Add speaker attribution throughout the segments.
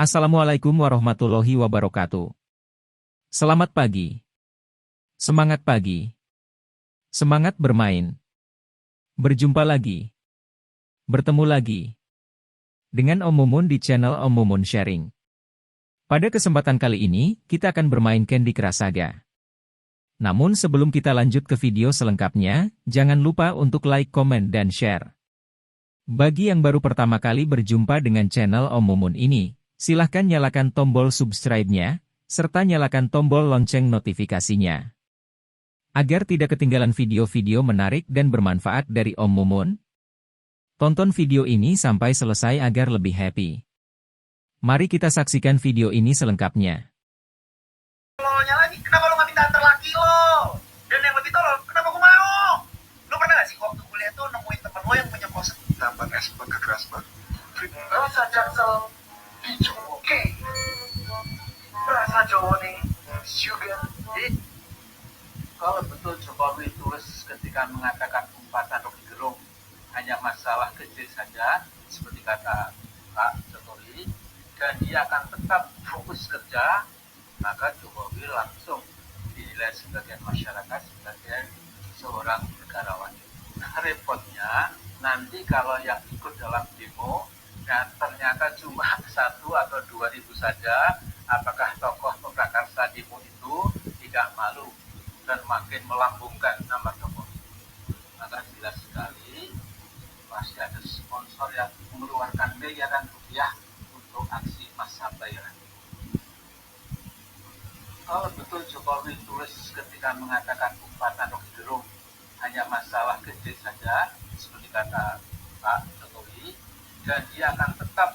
Speaker 1: Assalamualaikum warahmatullahi wabarakatuh. Selamat pagi. Semangat pagi. Semangat bermain. Berjumpa lagi. Bertemu lagi. Dengan Om Mumun di channel Om Mumun Sharing. Pada kesempatan kali ini, kita akan bermain Candy Crush Saga. Namun sebelum kita lanjut ke video selengkapnya, jangan lupa untuk like, komen, dan share. Bagi yang baru pertama kali berjumpa dengan channel Om Mumun ini, silahkan nyalakan tombol subscribe-nya, serta nyalakan tombol lonceng notifikasinya. Agar tidak ketinggalan video-video menarik dan bermanfaat dari Om Mumun, tonton video ini sampai selesai agar lebih happy. Mari kita saksikan video ini selengkapnya.
Speaker 2: Tololnya lagi, kenapa lo gak minta antar laki lo? Dan yang lebih tolol, kenapa gue mau? Lo pernah gak sih waktu kuliah tuh nemuin temen lo yang punya kosan tambah es buat keras banget? Rasa jaksel, hijau oke. Rasa Jawa nih, sugar. Kalau betul Jokowi tulis ketika mengatakan umpatan Rocky Gerung hanya masalah kecil saja, seperti kata Pak Jokowi, dan dia akan tetap fokus kerja, maka Jokowi langsung dinilai sebagian masyarakat sebagai seorang negarawan. Nah, repotnya nanti kalau yang ikut dalam demo dan ternyata cuma 1 atau 2 ribu saja, apakah tokoh pemrakarsa demo itu tidak malu dan makin melambungkan nama Jokowi? Maka jelas sekali pasti ada sponsor yang mengeluarkan miliaran rupiah untuk aksi massa bayaran. Kalau betul Jokowi tulis ketika mengatakan umpatan Rocky Gerung hanya masalah kecil saja, seperti kata Pak Jokowi, dan dia akan tetap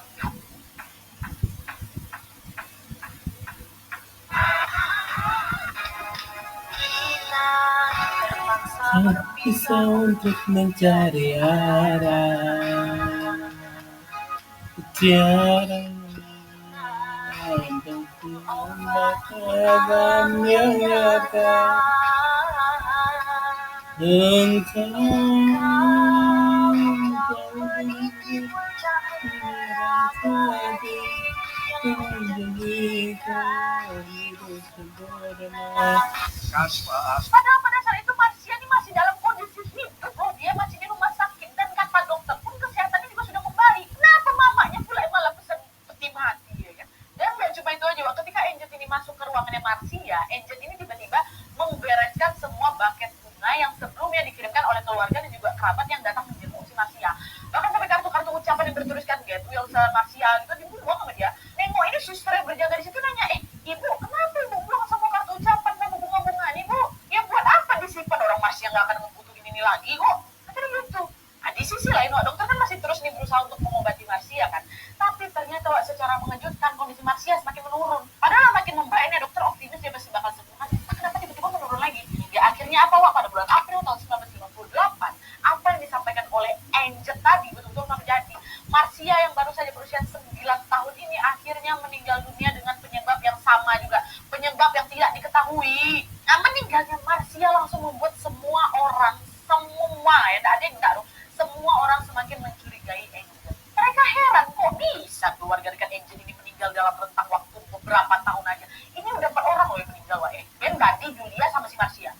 Speaker 3: bisa untuk mencari arah, tiada untuk membatalkan yang nyata. Engkau
Speaker 4: Padahal pada saat itu Marsya ini masih dalam kondisi hidup loh, dia masih di rumah sakit dan kata dokter pun kesehatannya juga sudah kembali. Kenapa mamanya pula yang malah pesan peti mati ya kan? Dan nggak cuma itu aja, ketika Angel ini masuk ke ruangannya Marsya, Angel ini tiba-tiba membereskan semua buket bunga yang sebelumnya dikirimkan oleh keluarga dan juga kerabat yang datang menjenguk si Marsya. Bahkan sampai kartu-kartu ucapan yang bertuliskan Get Well Marsya gitu dibuang sama dia. Nengok ini suster yang berjaga di situ nanya, ibu kenapa ibu buang semua kartu ucapan sama bunga-bunga nih bu? Ya buat apa disimpan, orang Marsya nggak akan membutuhkan ini lagi kok. Akhirnya gitu. Nah, di sisi lain dokter kan masih terus nih berusaha untuk mengobati Marsya kan. Tapi ternyata secara mengejutkan kondisi Marsya semakin menurun. Padahal makin membaik nih, dokter optimis dia pasti bakal sembuh. Kenapa tiba-tiba menurun lagi? Ya akhirnya apa pada bulan April tahun 1958, apa yang disampaikan oleh Angel tadi betul-betul terjadi. Marsya yang baru saja berusia 9 tahun ini akhirnya meninggal dunia dengan penyebab yang sama juga, penyebab yang tidak diketahui. Nah, meninggalnya Marsya langsung membuat semua orang, ya tidak ada yang enggak dong, semua orang semakin mencurigai Angel. Mereka heran kok bisa keluarga dekat Angel ini meninggal dalam rentang waktu beberapa tahun aja. Ini udah 4 orang loh yang meninggal, Ben, Dadi, Julia, sama si Marsya.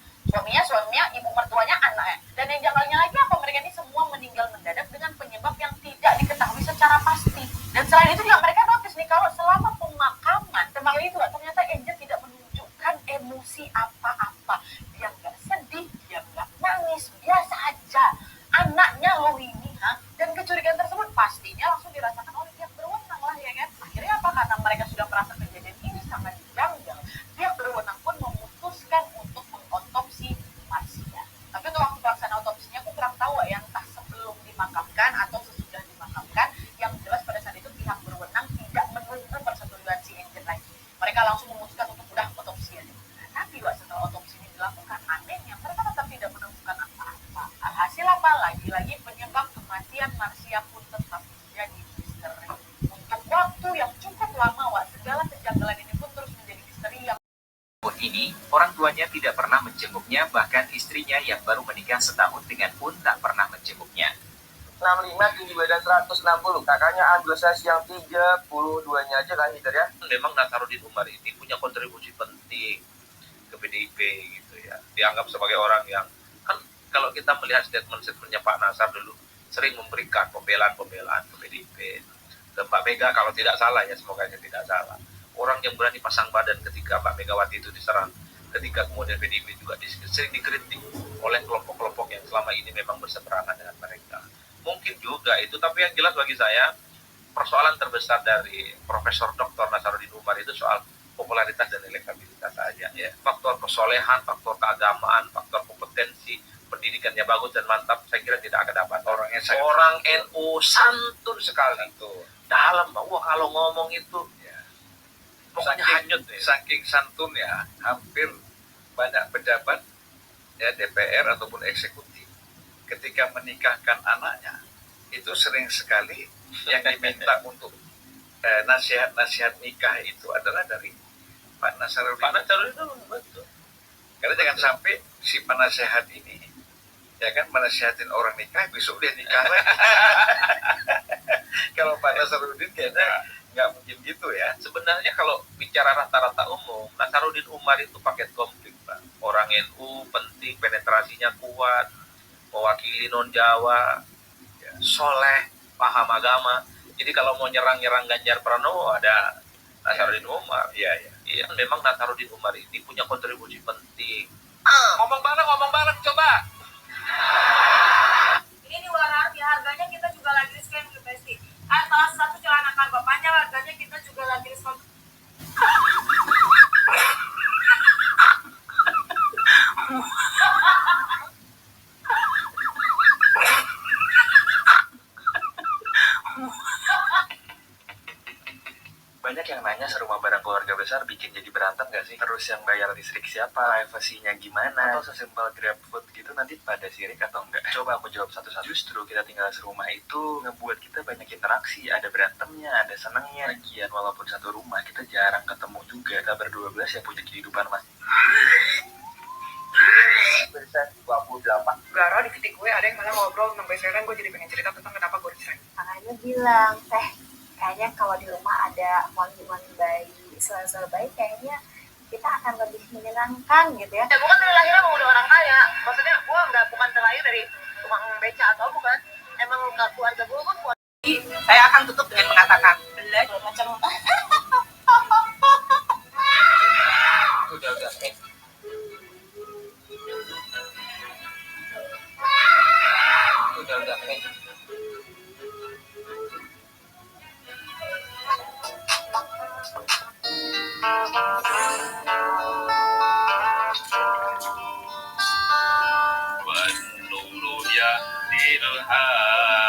Speaker 4: Suaminya, ibu mertuanya, anaknya. Dan yang janggalnya lagi apa, mereka ini semua meninggal mendadak dengan penyebab yang tidak diketahui secara pasti. Dan selain itu juga mereka notice nih, kalau selama pemakaman itu ternyata Angel tidak menunjukkan emosi apa-apa. Dia nggak sedih, dia nggak nangis, biasa aja. Anaknya loh ini, dan kecurigaan tersebut pastinya langsung dirasakan oleh pihak berwenang lah ya kan. Akhirnya apa, karena mereka sudah merasa kejadian ini sangat janggal, pihak berwenang pun memutuskan untuk mengotopsi Marsya. Tapi untuk waktu pelaksanaan otopsinya aku kurang tahu ya, entah sebelum dimakamkan atau sesudah dimakamkan. Yang jelas pada saat itu pihak berwenang tidak menunggu persetujuan si Angel lagi. Mereka langsung memutuskan untuk udah otopsi aja. Tapi setelah otopsi ini dilakukan, anehnya mereka tetap tidak menemukan apa-apa. Alhasil apa? Lagi-lagi penyebab kematian Marsya pun tetap menjadi misteri. Untuk waktu yang cukup lama, segala kejanggalan ini pun terus menjadi misteri yang
Speaker 1: Ini, orang tuanya tidak pernah menjenguknya, bahkan istrinya yang baru menikah setahun dengan pun tak pernah menjenguknya.
Speaker 2: 65, tinggi badan 160. Kakaknya antusias yang 32-nya aja kan Hitler ya.
Speaker 5: Memang Nasaruddin Umar ini punya kontribusi penting ke PDIP gitu ya. Dianggap sebagai orang yang, kan kalau kita melihat statement-statementnya Pak Nasar dulu, sering memberikan pembelaan-pembelaan ke PDIP. Ke Mbak Mega kalau tidak salah ya, semoga saya tidak salah. Orang yang berani pasang badan ketika Mbak Megawati itu diserang, ketika kemudian PDIP juga sering dikritik oleh kelompok-kelompok yang selama ini memang berseberangan dengan mereka. Mungkin juga itu, tapi yang jelas bagi saya persoalan terbesar dari Profesor Dr. Nasaruddin Umar itu soal popularitas dan elektabilitas saja ya. Faktor kesolehan, faktor keagamaan, faktor kompetensi, pendidikannya bagus dan mantap, saya kira tidak akan dapat. Orang NU santun sekali itu dalam, wah kalau ngomong itu ya, pokoknya hanyut ya.
Speaker 6: Saking santun ya, hampir banyak pejabat ya DPR ataupun eksekutif ketika menikahkan anaknya itu sering sekali yang diminta untuk nasihat-nasihat nikah itu adalah dari Pak Nasaruddin.
Speaker 5: Pak Nasaruddin itu betul.
Speaker 6: Karena jangan sampai si penasehat ini ya kan menasihatin orang nikah, besok dia nikah lagi. Kalau Pak Nasaruddin kayaknya nggak mungkin gitu ya.
Speaker 5: Sebenarnya kalau bicara rata-rata umum, Nasaruddin Umar itu paket komplit, Pak. Orang NU penting, penetrasinya kuat, mewakili non-Jawa, ya, soleh, paham agama. Jadi kalau mau nyerang-nyerang Ganjar Pranowo ada Nasaruddin Umar. Iya, memang Nasaruddin Umar ini punya kontribusi penting.
Speaker 6: Ngomong bareng coba.
Speaker 4: Ini di Wararti harganya kita juga lagi diskon ke Besti. Salah satu celana kargo panjang harganya kita juga lagi diskon.
Speaker 2: Banyak yang nanya serumah barang keluarga besar bikin jadi berantem gak sih? Terus yang bayar listrik siapa? Privasinya gimana? Atau sesimpel GrabFood gitu nanti pada sirik atau enggak? Coba aku jawab satu-satu. Justru kita tinggal serumah itu ngebuat kita banyak interaksi. Ada berantemnya, ada senangnya. Lagian walaupun satu rumah kita jarang ketemu juga. Kita berdua belas ya punya kehidupan masing.
Speaker 7: Persen 28. Gara di titik gue ada yang malah ngobrol tentang beseran, gue jadi pengen cerita tentang kenapa gue resign.
Speaker 4: Makanya bilang, teh, kayaknya kalau di rumah ada wangi-wangi bayi, suara-suara bayi, kayaknya kita akan lebih menyenangkan gitu ya.
Speaker 7: Ya gue kan dari lahir emang udah orang kaya. Maksudnya gue bukan terlahir dari tukang beca atau bukan. Emang keluarga gue kan keluarga. Saya akan tutup dengan mengatakan belajar macam
Speaker 2: Udah. Udah.
Speaker 5: والنور يهدي الهادي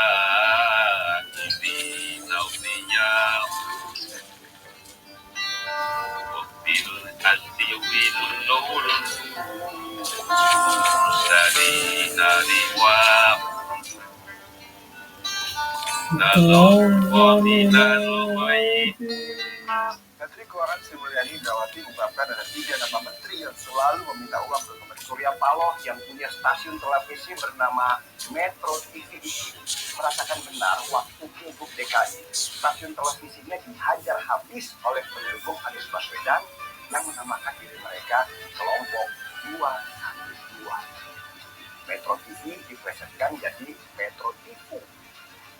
Speaker 5: أولياء وبالأسر النور المرسلين لواء تلقى من الغيب.
Speaker 2: Menteri Keuangan Sri Mulyani Indrawati mengungkapkan ada 3 nama menteri yang selalu meminta uang ke Kementerian Surya Paloh yang punya stasiun televisi bernama Metro TV itu merasakan benar waktu Pilgub DKI stasiun televisinya dihajar habis oleh pendukung Anies Baswedan yang menamakan diri mereka kelompok 212. Metro TV diplesetkan jadi Metro TV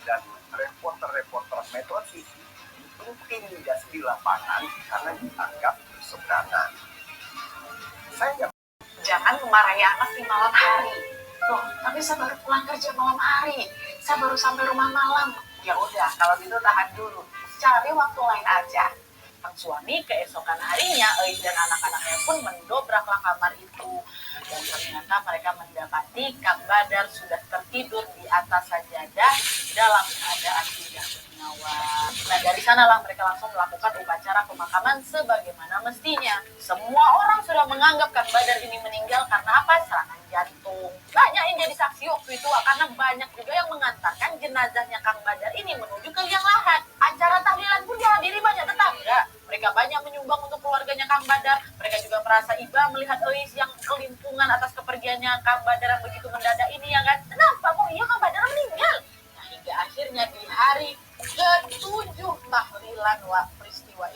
Speaker 2: dan reporter-reporter Metro TV intimidasi di lapangan karena dianggap berseberangan. Saya
Speaker 4: Jangan memarahi anak di malam hari. Loh, tapi saya baru pulang kerja malam hari. Saya baru sampai rumah malam. Ya udah, kalau gitu tahan dulu. Cari waktu lain aja. Sang suami keesokan harinya, Eis dan anak-anaknya pun mendobraklah kamar itu. Dan ternyata mereka mendapati Kang Badar sudah tertidur di atas sajadah dalam keadaan tidak bernyawa. Nah, dari sanalah mereka langsung melakukan upacara pemakaman sebagaimana mestinya. Semua orang sudah menganggap Kang Badar ini meninggal karena apa? Serangan jantung. Banyak yang jadi saksi waktu itu karena banyak juga yang mengantarkan jenazahnya Kang Badar ini menuju ke liang lahat. Acara tahlilan pun dihadiri banyak tetangga. Mereka banyak menyumbang untuk keluarganya Kang Badar. Mereka juga merasa iba melihat Eis yang kelimpungan atas kepergiannya Kang Badar yang begitu mendadak ini ya kan. Kenapa kok iya Kang Badar meninggal? Nah,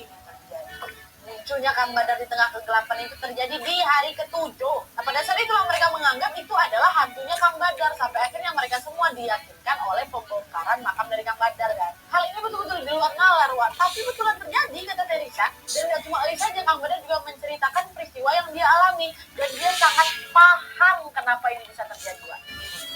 Speaker 4: ini terjadi. Munculnya Kang Badar di tengah kegelapan itu terjadi di hari ke-7. Nah, pada saat itulah mereka menganggap itu adalah hantunya Kang Badar. Sampai akhirnya mereka semua diyakinkan oleh pembongkaran makam dari Kang Badar kan. Hal ini betul-betul di luar nalar, Wan. Tapi betulan terjadi, kata Teresa. Dan gak cuma Alisa saja, Kang Badar juga menceritakan peristiwa yang dia alami. Dan dia sangat paham kenapa ini bisa terjadi, Wan.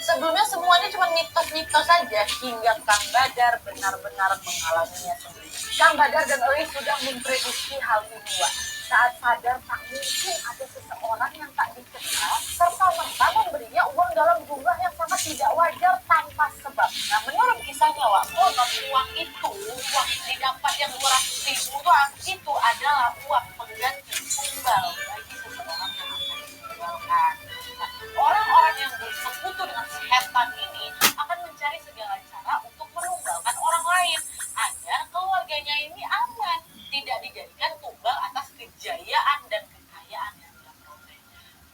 Speaker 4: Sebelumnya semuanya cuma mitos-mitos saja hingga Kang Badar benar-benar mengalaminya sendiri. Kang Badar dan Elis sudah memprediksi hal ini, Wak. Saat sadar tak mungkin ada seseorang yang tak dikenal serta-merta memberinya uang dalam jumlah yang sangat tidak wajar tanpa sebab. Nah, menurut kisahnya, Wak, uang itu, uang yang didapat yang 200.000 itu adalah uang pengganti tumbal bagi seseorang yang akan ditinggalkan. Nah, orang-orang yang bersekutu dengan setan ini akan mencari segala cara untuk menumbalkan orang lain agar keluarganya ini aman, tidak dijadikan tumbal atas kejayaan dan kekayaan yang dia peroleh.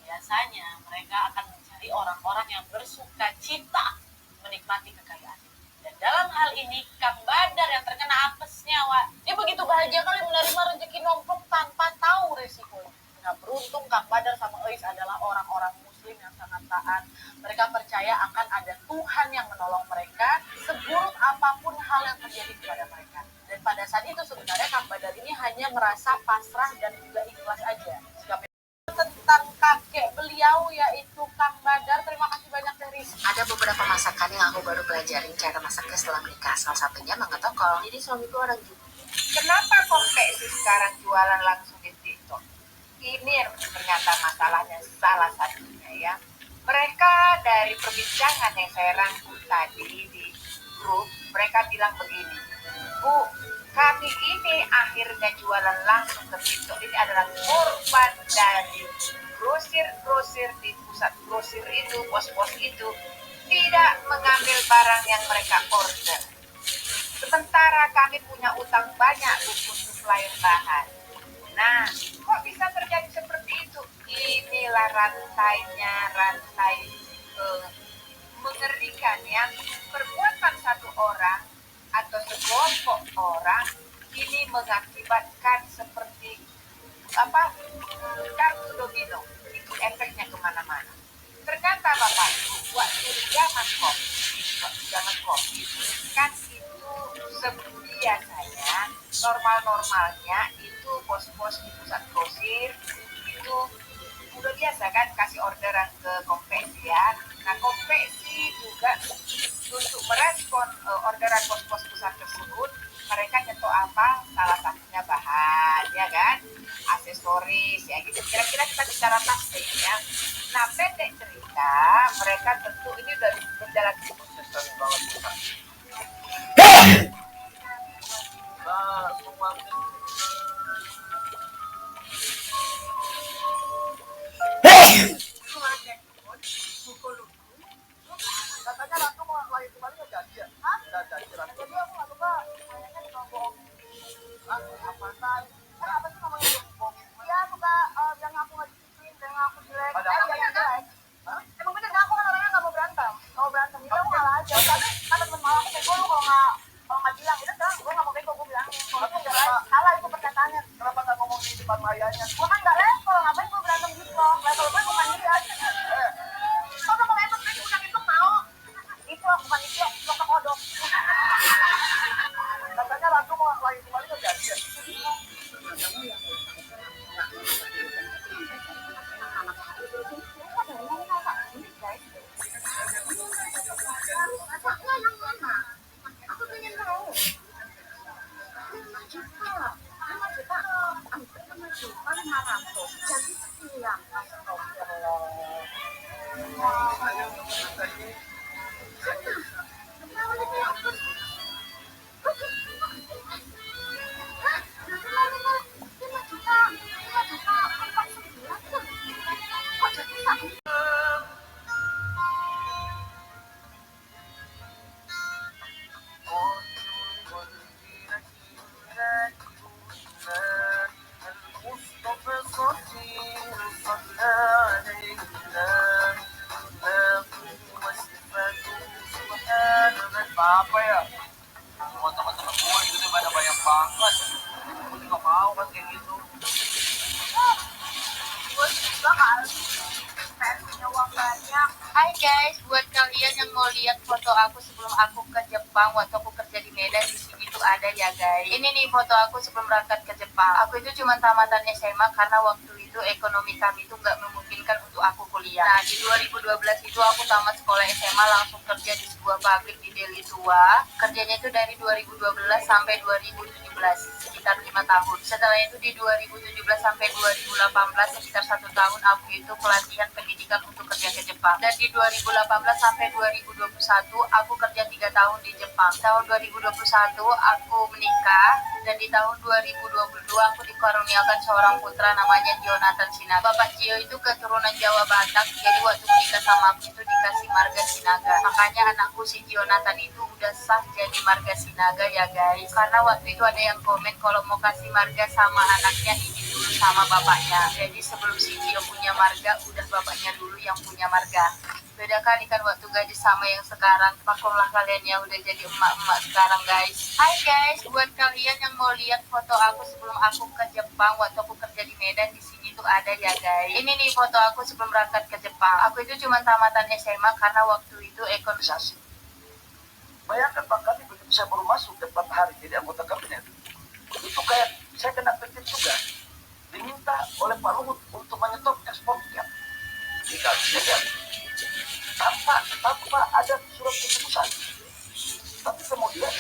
Speaker 4: Biasanya mereka akan mencari orang-orang yang bersuka cita menikmati kekayaan. Dan dalam hal ini Kang Badar yang terkena apesnya, Wak. Dia begitu bahagia kali menerima rezeki nomplok tanpa tahu resikonya. Nah, beruntung Kang Badar sama Eis adalah orang-orang Muslim yang sangat taat. Mereka percaya akan ada Tuhan yang menolong mereka seburuk apapun hal yang terjadi kepada mereka. Dan pada saat itu sebenarnya Kang Badar ini hanya merasa pasrah dan juga ikhlas aja. Tentang kakek beliau yaitu Kang Badar. Terima kasih banyak dari.
Speaker 8: Ada beberapa masakan yang aku baru pelajarin cara masaknya setelah menikah. Salah satunya mengetokol. Jadi suamiku orang juga.
Speaker 7: Kenapa konveksi sekarang jualan langsung di TikTok? Ini ternyata masalahnya salah satunya ya. Mereka dari perbincangan yang saya rangkum tadi di grup, mereka bilang begini, Bu, kami ini akhirnya jualan langsung ke TikTok. Ini adalah korban dari grosir-grosir di pusat grosir itu, pos-pos itu, tidak mengambil barang yang mereka order. Sementara kami punya utang banyak untuk suplai bahan. Nah, kok bisa terjadi seperti itu? Inilah rantainya, rantai mengerikan ya. Perbuatan satu orang atau sekelompok orang ini mengakibatkan seperti kartu domino. Itu efeknya kemana-mana. Ternyata Bapak Ibu, waktu zaman COVID kan itu biasanya normal-normalnya itu bos-bos di pusat grosir itu udah biasa kan kasih orderan ke konveksi ya. Nah, konveksi juga untuk merespon orderan bos-bos pusat tersebut, mereka nyetok apa? Salah satunya bahan, ya kan? Aksesoris, ya gitu. Kira-kira kita bicara pasti ya. Nah, pendek cerita, mereka tentu ini udah berjalan cukup sesuai banget.
Speaker 2: Katanya Ratu mau lahir kembali nggak jadi ya? Hah? Nggak jadi Ratu. Jadi aku nggak suka. Kayaknya cuma bohong. Ratu apa say? Kenapa sih ngomongin bohong? Iya suka bilang aku nggak disiplin, bilang aku jelek. Padahal yang jelek. Emang bener aku kan orangnya nggak mau berantem. Nggak mau berantem. Jadi aku ngalah aja. Tapi kata teman malah aku bego lu kalau nggak bilang itu sekarang gue nggak mau bego gue bilangin. Kalau itu salah itu perkataannya. Kenapa nggak ngomong di depan ayahnya? Gue kan nggak level. Ngapain gue berantem gitu loh? Level gue bukan dia. Kau udah mau level aja udah itu mau. Itu bukan itu lo kodok. Katanya Ratu mau lahir kembali nggak jadi ya? Aku pengen tahu. 5 juta. 5 juta. 5 juta 500. Jadi sekian. Astagfirullah. kan kayak gitu.
Speaker 4: Gue juga kali pengen punya uang banyak. Hai guys, buat kalian yang mau lihat foto aku sebelum aku ke Jepang waktu aku kerja di Medan, di sini tuh ada ya guys. Ini nih foto aku sebelum berangkat ke Jepang. Aku itu cuma tamatan SMA karena waktu itu ekonomi kami tuh nggak memungkinkan untuk aku kuliah. Nah di 2012 itu aku tamat sekolah SMA langsung kerja di sebuah pabrik di Delhi Tua. Kerjanya itu dari 2012 sampai 2017, sekitar 5 tahun. Setelah itu di 2017 sampai 2018 sekitar 1 tahun aku itu pelatihan pendidikan untuk kerja ke Jepang. Dan di 2018 sampai 2021 aku kerja 3 tahun di Jepang. Tahun 2021 aku menikah dan di tahun 2022 aku dikaruniakan seorang putra namanya Jonathan Sinaga. Bapak Gio itu keturunan Jawa Batak, jadi waktu menikah sama aku itu dikasih marga Sinaga. Makanya anakku si Jonathan itu udah sah jadi marga Sinaga ya guys. Karena waktu itu ada yang komen kalau mau kasih marga sama anaknya ini dulu sama bapaknya. Jadi sebelum si Gio punya marga, udah bapaknya dulu yang punya marga. Beda kali kan waktu gadis sama yang sekarang. Maklumlah kalian yang udah jadi emak-emak sekarang guys. Hai guys, buat kalian yang mau lihat foto aku sebelum aku ke Jepang waktu aku kerja di Medan, di sini tuh ada ya guys. Ini nih foto aku sebelum berangkat ke Jepang. Aku itu cuma tamatan SMA karena waktu itu ekonomi.
Speaker 2: Bayangkan Pak Kadi begitu saya baru masuk 4 hari jadi anggota kabinet. Itu kayak saya kena PT juga. Diminta oleh Pak Luhut untuk menyetop ekspor nikel. Tanpa ada surat keputusan. Tapi kemudian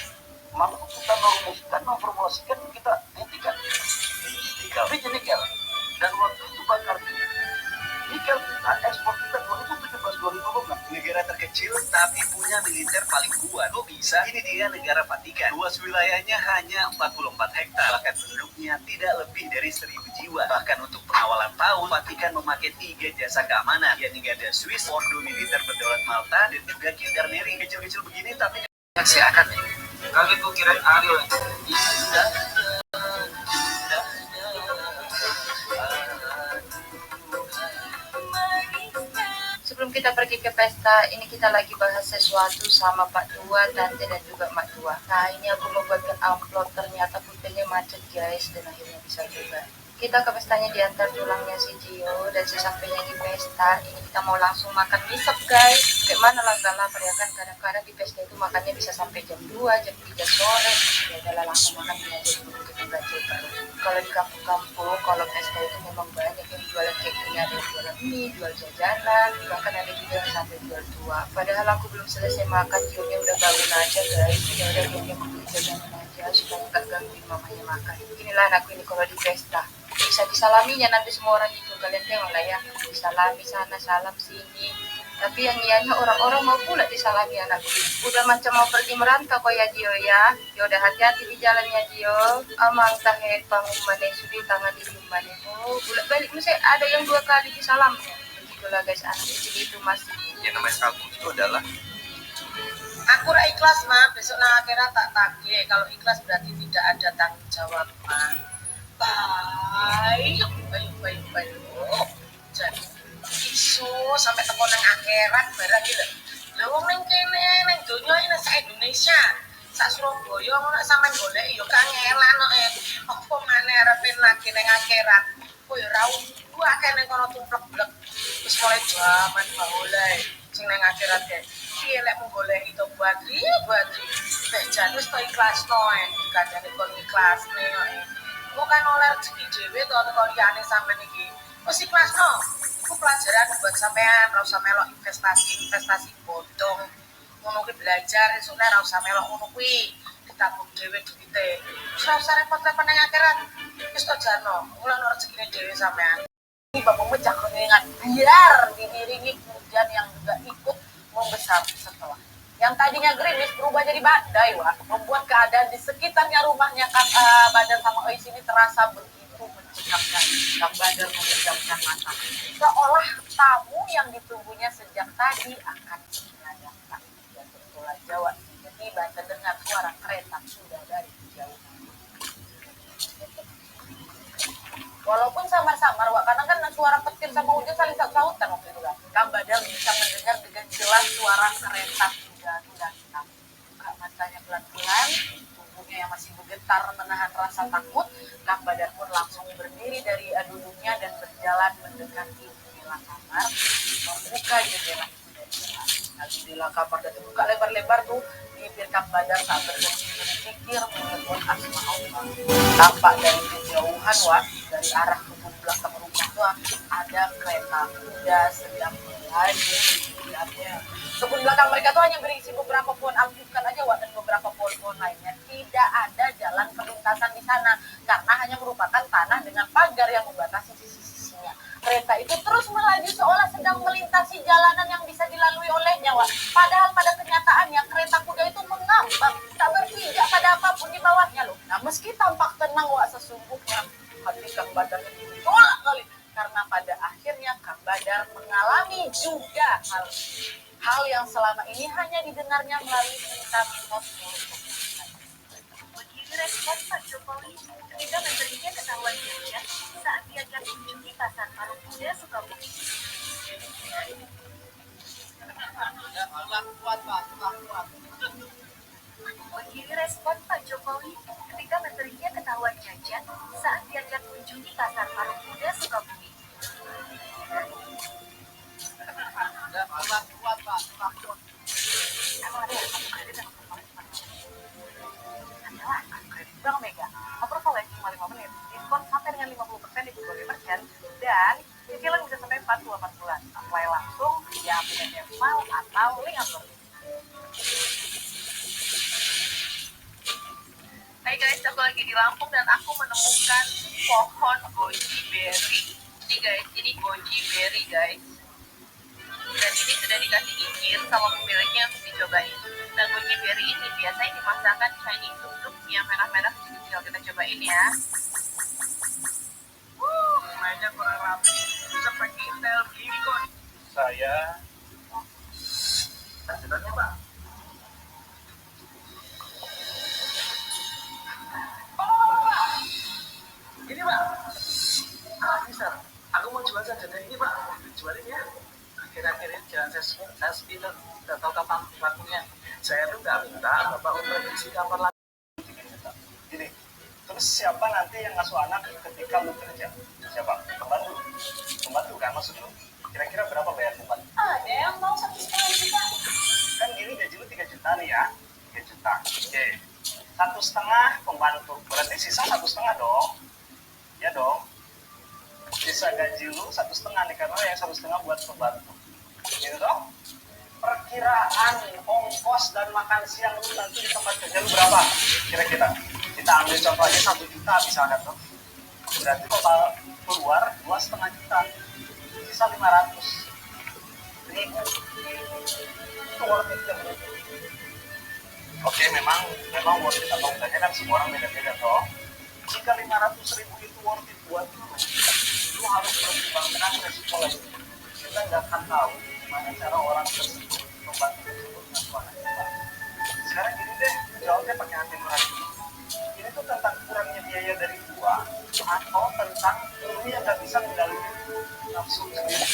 Speaker 2: mampu kita merumuskan, mempromosikan, kita hentikan. Biji nikel. Dan waktu itu bakar nikel ekspor kita 2017-2018.
Speaker 9: Negara terkecil tapi punya militer paling kuat. Kok bisa? Ini dia negara Vatikan. Luas wilayahnya hanya 44 hektar. Bahkan penduduknya tidak lebih dari 1.000 jiwa. Bahkan untuk pengawalan PAUD, Vatikan memakai 3 jasa keamanan, yakni Garda Swiss, Ordo Militer Berdaulat Malta, dan juga Gendarmeri. Kecil-kecil begini tapi
Speaker 2: Si akan nih. Kali itu kira Ariel.
Speaker 4: Sebelum kita pergi ke pesta, ini kita lagi bahas sesuatu sama Pak Tua, Tante, dan juga Mak Tua. Nah, ini aku membuatkan amplop, ternyata putihnya macet guys, dan akhirnya bisa juga. Kita ke pestanya diantar tulangnya si Gio, dan sesampainya di pesta, ini kita mau langsung makan misep guys. Kayak mana lah gak lapar ya kan, kadang-kadang di pesta itu makannya bisa sampai jam 2, jam 3 sore. Ya udahlah langsung makan ini aja dulu, kita nggak cepat. Kalau di kampung-kampung, kalau pesta itu memang banyak yang jualan kayak gini, ada yang jualan mie, jual jajanan, bahkan ada juga yang sampai jual tua. Padahal aku belum selesai makan, Gionya udah bangun aja guys. Ya udah Gionya mau beli jajanan aja supaya nggak gangguin mamanya makan. Inilah anakku ini kalau di pesta. Bisa disalaminya nanti semua orang itu, kalian tengok lah ya, disalami sana, salam sini. Tapi yang ianya orang-orang mau pula disalami anakku. Udah macam mau pergi merantau kok ya Gio ya. Ya udah hati-hati di jalannya Gio. Amang tahe pangumane sudi tangan di rumane. Oh, bolak balik mesti ada yang 2 kali disalamnya. Begitulah guys, anak kecil itu masih.
Speaker 5: Yang namanya satu itu adalah
Speaker 10: Aku ra ikhlas mah, besok nang akhirat tak tagih. Kalau ikhlas berarti tidak ada tanggung jawab mah. Baik. Jadi isu sampai teko nang akhirat barang iki lho. Lha wong ning kene ning donya ini sak Indonesia, sak Surabaya ngono sampean golek ya kangelan kok. Apa maneh arepe lagi ning akhirat. Kowe ora gua akeh ning kono tumplek-blek. Wis mulai jaman baole sing ning akhirat kae. Piye lek mung golek itu buatri. Nek jan wis to ikhlasno dikandani kon ikhlasne kok. Bukan oleh rezeki dhewe to teko liyane sampean iki. Wis ikhlasno. Iku pelajaran buat sampean, ora usah melok investasi bodong. Ngono kuwi belajar esuk nek ora usah melok ngono kuwi. Ditabung dhewe duwite. Wis ora usah repot-repot nang akhirat. Wis to jarno, mulane rezekine dhewe sampean. Ini bapak mecah keringat biar diiringi hujan yang juga ikut membesar setelah. Yang tadinya gerimis berubah jadi badai, wah, membuat keadaan di sekitarnya rumahnya Badar sama Ois ini terasa begitu mencekamkan. Kang Badar memejamkan mata. Seolah tamu yang ditunggunya sejak tadi akan segera datang. Dan betulah Jawa tiba-tiba terdengar suara kereta sudah dari kejauhan. Walaupun samar-samar, wah, karena kan suara petir sama hujan saling saut-sautan waktu itu kan. Kang Badar bisa mendengar dengan jelas suara kereta sudah datang. Buka matanya pelan-pelan, tubuhnya yang masih
Speaker 4: getar menahan rasa takut, Kang Badar pun langsung berdiri dari duduknya dan berjalan mendekati jendela kamar, membuka jendela itu dari luar. Nah, jendela kamar dan terbuka lebar-lebar tuh, bibir Kang Badar tak berhenti berpikir menyebut asma Allah. Tampak dari kejauhan, Wak, dari arah kebun belakang rumah tuh ada kereta kuda sedang melaju di depannya. Kebun belakang mereka tuh hanya berisi beberapa pohon alpukat aja, Wak, dan beberapa pohon-pohon lainnya. Tidak ada jalan perlintasan di sana karena hanya merupakan tanah dengan pagar yang membatasi sisi-sisinya. Kereta itu terus melaju seolah sedang melintasi jalanan yang bisa dilalui olehnya, Wak. Padahal pada kenyataannya kereta kuda itu mengambang, tak berpijak pada apapun di bawahnya loh. Nah, meski tampak tenang, Wak, sesungguhnya hati Kang Badar itu tolak kali karena pada akhirnya Kang Badar mengalami juga hal yang selama ini hanya didengarnya melalui cerita mitos mulut.
Speaker 8: Begini respon Pak Jokowi ketika menterinya ketahuan jajan saat diajak kunjungi pasar Parung Kuda Sukabumi. Begini respon Pak Jokowi ketika menterinya ketahuan jajan saat diajak kunjungi pasar Parung Kuda Sukabumi.
Speaker 4: Bank Mega, approval cuma 5 menit, diskon sampai dengan 50% di berbagai merchant, dan cicilan bisa sampai 48 bulan. Apply langsung via aplikasi File atau link upload.
Speaker 10: Hai guys, aku lagi di Lampung dan aku menemukan pohon goji berry. Ini guys, ini goji berry guys. Dan ini sudah dikasih izin sama pemiliknya untuk dicobain. Nah, goji berry ini biasanya dimasakkan Chinese soup yang merah-merah kecil-kecil. Kita cobain ya.
Speaker 2: Mainnya kurang rapi. Bisa pakai intel begini kok.
Speaker 6: Saya
Speaker 2: Lanjutannya, Pak. Ini, Pak. Bisa. Aku mau jual sajadah ini, Pak. Jualin ya. Akhir-akhir ini jalan saya sepi, nggak tahu kapan waktunya. Saya tuh nggak minta Bapak untuk isi kamar lagi. Gini, terus siapa nanti yang ngasuh anak ketika lu kerja? Siapa? Pembantu. Pembantu kan maksud lu? Kira-kira berapa bayar pembantu?
Speaker 4: Ada yang mau 1,5 juta.
Speaker 2: Kan gini gaji lu 3 juta nih ya. 3 juta. Oke. 1,5 pembantu. Berarti sisa 1,5 dong. Ya dong. Sisa gaji lu 1,5 nih karena yang 1,5 buat pembantu. Gitu dong. Perkiraan ongkos dan makan siang lu nanti di tempat kerja lu berapa? Kira-kira. Kita ambil contoh aja 1 juta misalkan tuh. Berarti total keluar 2,5 juta. Sisa 500 ribu. Itu worth it ya berarti. Oke, memang worth it atau enggaknya kan semua orang beda-beda toh. Jika 500 ribu itu worth it buat lu harus mempertimbangkan resiko lagi. Kita nggak akan tahu gimana cara orang tersebut membantu tersebut dengan suara kita. Sekarang gini deh, jawabnya pakai hati nurani. Ini tuh tentang kurangnya biaya dari gua atau tentang lu yang nggak bisa mengendalikan nafsu sendiri.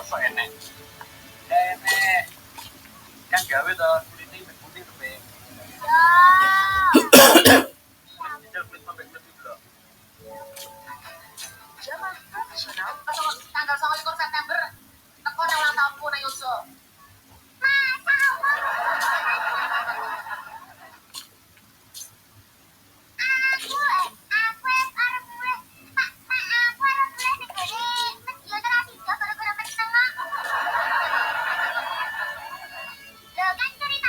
Speaker 6: masa enek. Enek. Kan gawe to kulite putih kepe. Tidak kulit sampai putih blok.
Speaker 4: Jamaah profesional tanggal 29 September teko nang ulang tahunku nang Yoso.
Speaker 11: Lo kan cerita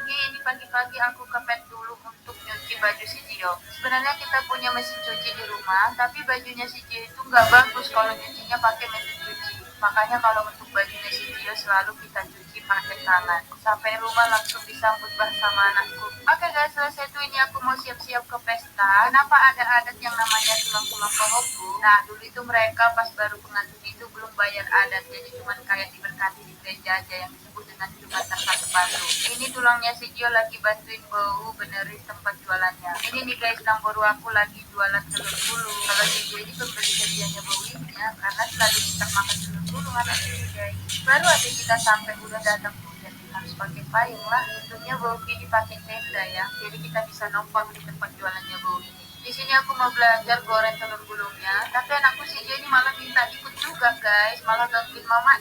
Speaker 7: Pagi ini pagi-pagi aku ke pet dulu untuk nyuci baju si Gio. Sebenarnya kita punya mesin cuci di rumah, tapi bajunya si Gio itu nggak bagus kalau nyucinya pakai mesin cuci. Makanya kalau untuk bajunya si Gio selalu kita cuci pakai tangan. Sampai rumah langsung disambut sama anakku. Oke guys, selesai tuh ini aku mau siap-siap ke pesta. Kenapa ada adat yang namanya tulang-tulang pohobu? Nah, dulu itu mereka pas baru pengantin itu belum bayar adat, jadi cuma kayak diberkati di gereja aja yang disebut dengan jumatan satu batu. Ini tulangnya si Gio lagi bantuin bau benerin tempat jualannya. Ini nih guys, Namboru aku lagi jualan telur bulu. Kalau si Gio ini pembeli sedianya bau ini ya, karena selalu kita makan telur bulu anak ini guys. Baru aja kita sampai udah datang hujan, harus pakai payung lah. Untungnya bau ini pakai tenda ya, jadi kita bisa nongkrong di tempat jualannya bau ini. Di sini aku mau belajar goreng telur gulungnya, tapi anakku si Gio ini malah minta ikut juga guys, malah gangguin mama.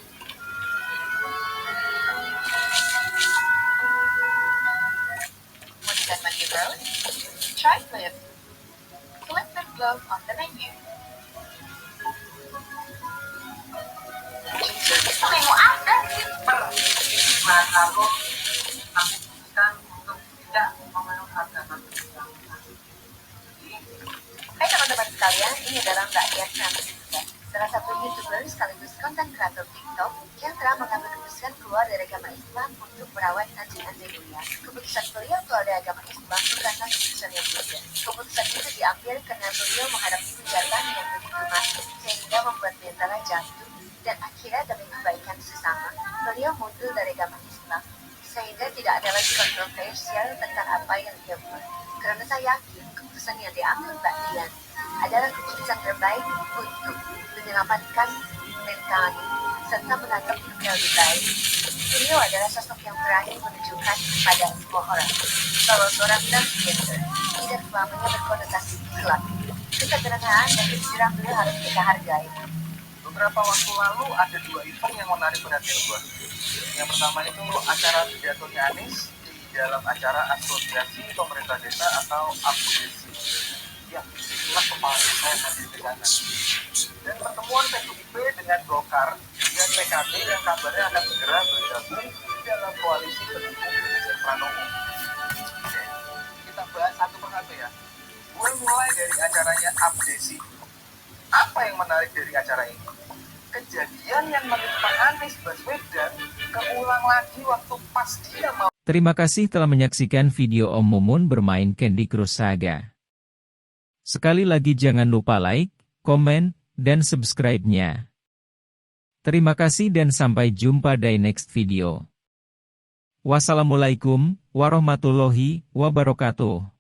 Speaker 10: Menu road, try flip. Select the glove on the menu.
Speaker 4: Mau ada sih?
Speaker 2: Bulan lalu aku putuskan untuk tidak memenuhi harga tersebut.
Speaker 7: Hai teman-teman sekalian, ini adalah Mbak Dian Pramestika, salah satu YouTuber sekaligus konten kreator TikTok yang telah mengambil keputusan keluar dari agama Islam untuk merawat anjing-anjing dunia. Keputusan beliau keluar dari agama Islam bukanlah keputusan yang mudah. Keputusan itu diambil karena beliau menghadapi hujatan yang begitu masif sehingga membuat mentalnya jatuh, dan akhirnya demi kebaikan sesama, beliau mundur dari agama Islam sehingga tidak ada lagi kontroversial tentang apa yang dia buat. Karena saya yakin keputusan yang diambil Mbak Dian adalah keputusan terbaik untuk menyelamatkan mentalnya serta menatap dunia lebih baik. Beliau adalah sosok yang berani menunjukkan kepada semua orang bahwa seorang transgender tidak selamanya berkonotasi gelap. Kesederhanaan dan kejujuran beliau harus kita hargai.
Speaker 2: Beberapa waktu lalu ada dua event yang menarik perhatian gue. Yang pertama itu acara pidatonya Anies di dalam acara Asosiasi Pemerintah Desa atau APDESI. Ya, inilah kepala desa yang hadir di sana. Dan pertemuan PDIP dengan Golkar dan PKB yang kabarnya akan segera bergabung dalam koalisi pendukung Ganjar Pranowo. Oke, kita bahas satu persatu ya. Gue mulai dari acaranya APDESI. Apa yang menarik dari acara ini? Kejadian yang menimpa Anies Baswedan keulang lagi waktu pas dia mau.
Speaker 1: Terima kasih telah menyaksikan video Om Mumun bermain Candy Crush Saga. Sekali lagi jangan lupa like, komen, dan subscribe-nya. Terima kasih dan sampai jumpa di next video. Wassalamualaikum warahmatullahi wabarakatuh.